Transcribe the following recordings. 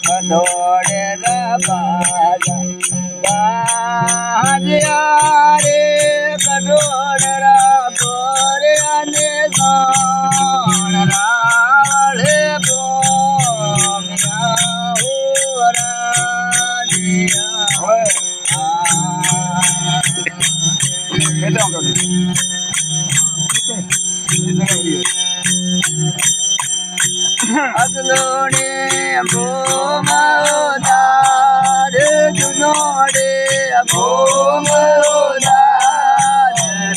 खडोळे बाजा बाजया रे खडोळे बोरे आणि सोण रावळे बोमिया राजिया अगलोणे भूमोदार जुनोडे भूमोदार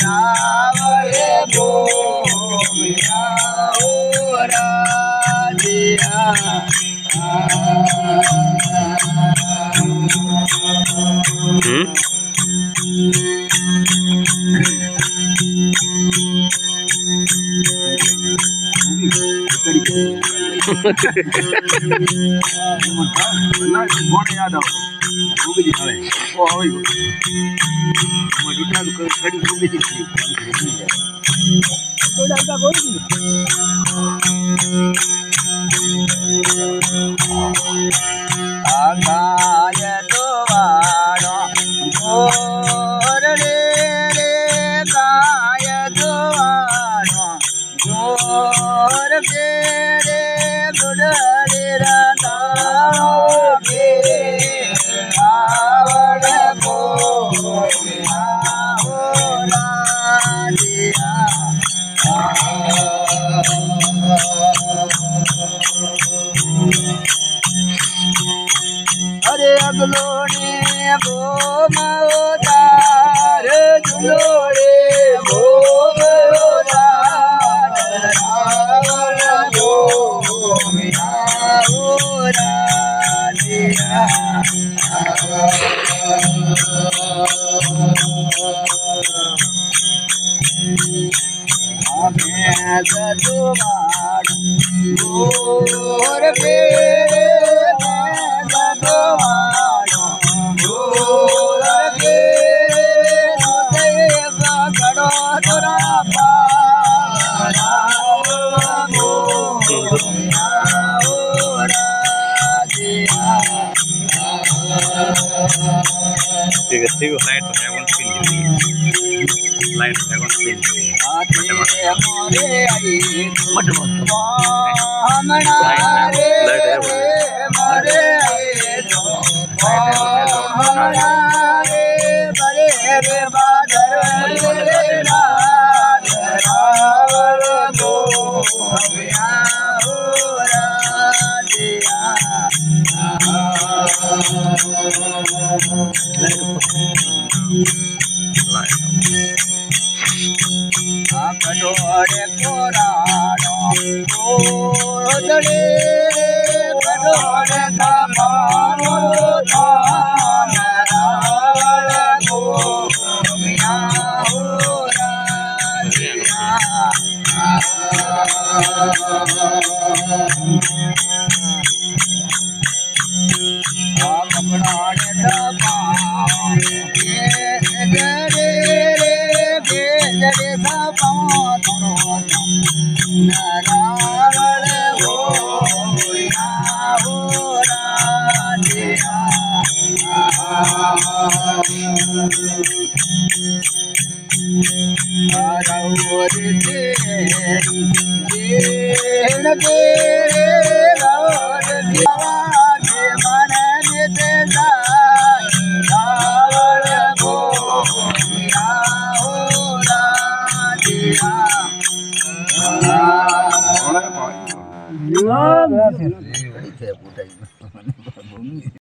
रावळे भूमिया राजिया आगाय दोवाड़ो गोर रे गाय दोवाड़ो गोर बेरे गुडरे रताड़ो के आवड़ बोलिया हो राजिया अरे अगलोने भूमोदार जुलोड़े भूमोदार रावण भूमिया राजिया गोर बेरे भगवानो गोर बेरे देव गड़ो तोरा पारा भूमिया राजिया ठीक है लाइट तो मैं स्पिन लाइट मैं स्पिन मोरे आई मत हमना रे मरे आई हमना रे बरे रे बादर रे रात रावण भूमिया हो राजिया खडोळे कोराडो गोदडे खडोळे थांबानो थान रावळ भूमिया हो राजिया कपडाने डबा गेजरे रे गेजरे थांबा रावळ भूमिया हो राजिया रौरी तेरी जेण तेरे रौर दिवागे मन मिटे जाय रावळ भूमिया हो राजिया